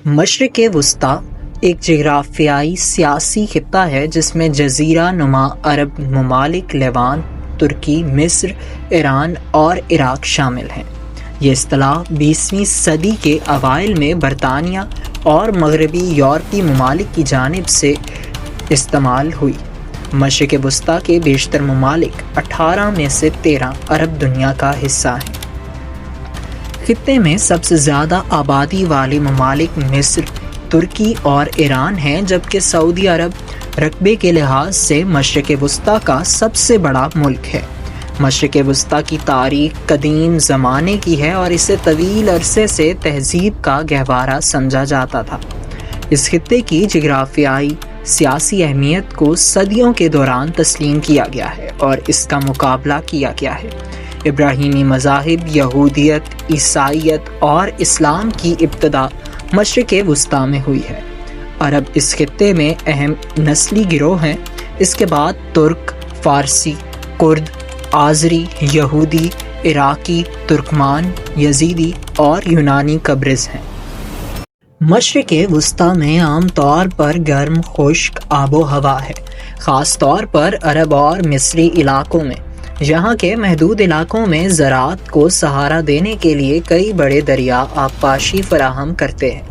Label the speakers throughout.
Speaker 1: مشرق وسطیٰ ایک جغرافیائی سیاسی خطہ ہے جس میں جزیرہ نما عرب ممالک لیوانٹ، ترکی، مصر، ایران اور عراق شامل ہیں۔ یہ اصطلاح 20ویں صدی کے اوائل میں برطانیہ اور مغربی یورپی ممالک کی جانب سے استعمال ہوئی۔ مشرق وسطیٰ کے بیشتر ممالک 18 میں سے 13 عرب دنیا کا حصہ ہیں۔ خطے میں سب سے زیادہ آبادی والے ممالک مصر، ترکی اور ایران ہیں، جبکہ سعودی عرب رقبے کے لحاظ سے مشرق وسطیٰ کا سب سے بڑا ملک ہے۔ مشرق وسطیٰ کی تاریخ قدیم زمانے کی ہے اور اسے طویل عرصے سے تہذیب کا گہوارہ سمجھا جاتا تھا۔ اس خطے کی جغرافیائی سیاسی اہمیت کو صدیوں کے دوران تسلیم کیا گیا ہے اور اس کا مقابلہ کیا گیا ہے۔ ابراہیمی مذاہب، یہودیت، عیسائیت اور اسلام کی ابتدا مشرق وسطیٰ میں ہوئی ہے۔ عرب اس خطے میں اہم نسلی گروہ ہیں۔ اس کے بعد ترک، فارسی، کرد، آذری، یہودی، عراقی، ترکمان، یزیدی اور یونانی قبرص ہیں۔ مشرق وسطیٰ میں عام طور پر گرم خشک آب و ہوا ہے، خاص طور پر عرب اور مصری علاقوں میں۔ یہاں کے محدود علاقوں میں زراعت کو سہارا دینے کے لیے کئی بڑے دریا آبپاشی فراہم کرتے ہیں،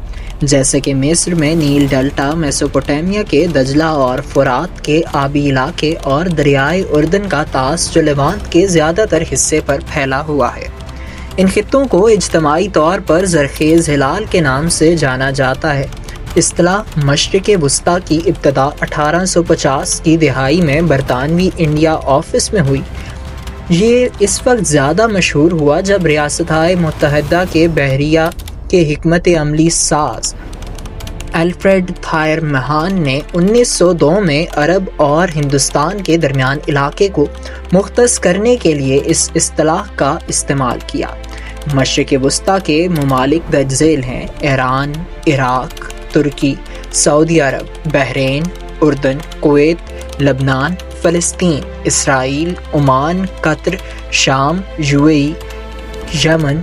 Speaker 1: جیسے کہ مصر میں نیل ڈیلٹا، میسوپوٹیمیا کے دجلہ اور فرات کے آبی علاقے اور دریائے اردن کا طاس جو لیوانٹ کے زیادہ تر حصے پر پھیلا ہوا ہے۔ ان خطوں کو اجتماعی طور پر زرخیز ہلال کے نام سے جانا جاتا ہے۔ اصطلاح مشرق وسطیٰ کی ابتدا 1850 کی دہائی میں برطانوی انڈیا آفس میں ہوئی۔ یہ اس وقت زیادہ مشہور ہوا جب ریاستہائے متحدہ کے بحریہ کے حکمت عملی ساز الفریڈ تھائر مہان نے 1902 میں عرب اور ہندوستان کے درمیان علاقے کو مختص کرنے کے لیے اس اصطلاح کا استعمال کیا۔ مشرق وسطیٰ کے ممالک درج ذیل ہیں: ایران، عراق، ترکی، سعودی عرب، بحرین، اردن، کویت، لبنان، فلسطین، اسرائیل، عمان، قطر، شام، UAE، یمن۔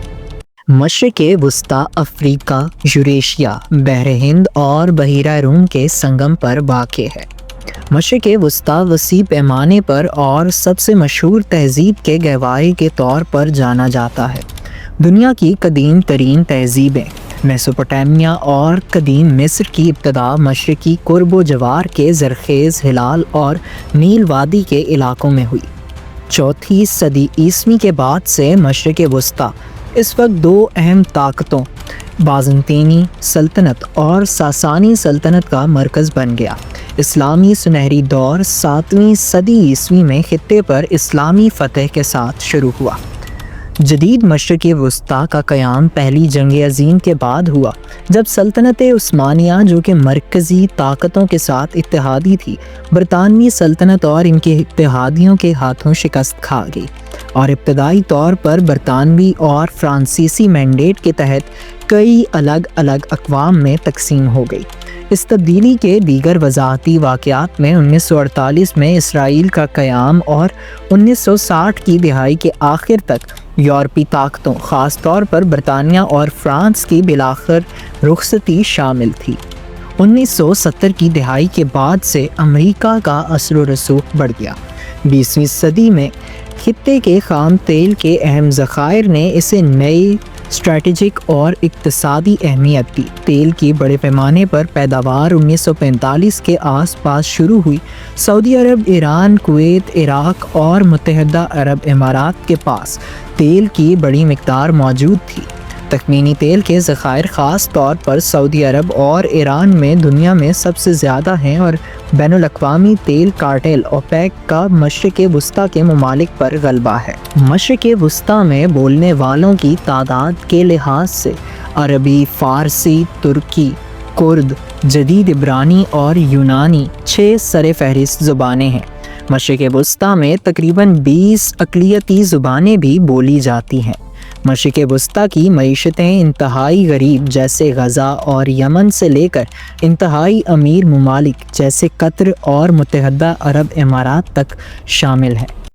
Speaker 1: مشرق وسطیٰ افریقہ، یوریشیا، بحر ہند اور بحیرہ روم کے سنگم پر واقع ہے۔ مشرق وسطیٰ وسیع پیمانے پر اور سب سے مشہور تہذیب کے گہوارے کے طور پر جانا جاتا ہے۔ دنیا کی قدیم ترین تہذیبیں میسوپوٹیمیا اور قدیم مصر کی ابتدا مشرقی قرب و جوار کے زرخیز ہلال اور نیل وادی کے علاقوں میں ہوئی۔ 4 صدی عیسوی کے بعد سے مشرق وسطیٰ اس وقت 2 اہم طاقتوں بازنطینی سلطنت اور ساسانی سلطنت کا مرکز بن گیا۔ اسلامی سنہری دور 7ویں صدی عیسوی میں خطے پر اسلامی فتح کے ساتھ شروع ہوا۔ جدید مشرق وسطیٰ کا قیام پہلی جنگ عظیم کے بعد ہوا، جب سلطنت عثمانیہ، جو کہ مرکزی طاقتوں کے ساتھ اتحادی تھی، برطانوی سلطنت اور ان کے اتحادیوں کے ہاتھوں شکست کھا گئی اور ابتدائی طور پر برطانوی اور فرانسیسی مینڈیٹ کے تحت کئی الگ الگ اقوام میں تقسیم ہو گئی۔ اس تبدیلی کے دیگر وضاحتی واقعات میں 1948 میں اسرائیل کا قیام اور 1960 کی دہائی کے آخر تک یورپی طاقتوں، خاص طور پر برطانیہ اور فرانس کی بالآخر رخصتی شامل تھی۔ 1970 کی دہائی کے بعد سے امریکہ کا اثر و رسوخ بڑھ گیا۔ 20ویں صدی میں خطے کے خام تیل کے اہم ذخائر نے اسے نئی اسٹریٹجک اور اقتصادی اہمیت دی۔ تیل کی بڑے پیمانے پر پیداوار 1945 کے آس پاس شروع ہوئی۔ سعودی عرب، ایران، کویت، عراق اور متحدہ عرب امارات کے پاس تیل کی بڑی مقدار موجود تھی۔ تخمینی تیل کے ذخائر خاص طور پر سعودی عرب اور ایران میں دنیا میں سب سے زیادہ ہیں اور بین الاقوامی تیل کارٹیل اوپیک کا مشرق وسطیٰ کے ممالک پر غلبہ ہے۔ مشرق وسطیٰ میں بولنے والوں کی تعداد کے لحاظ سے عربی، فارسی، ترکی، کرد، جدید عبرانی اور یونانی 6 سر فہرست زبانیں ہیں۔ مشرق وسطیٰ میں تقریباً 20 اقلیتی زبانیں بھی بولی جاتی ہیں۔ مشرق وسطیٰ کی معیشتیں انتہائی غریب جیسے غزہ اور یمن سے لے کر انتہائی امیر ممالک جیسے قطر اور متحدہ عرب امارات تک شامل ہیں۔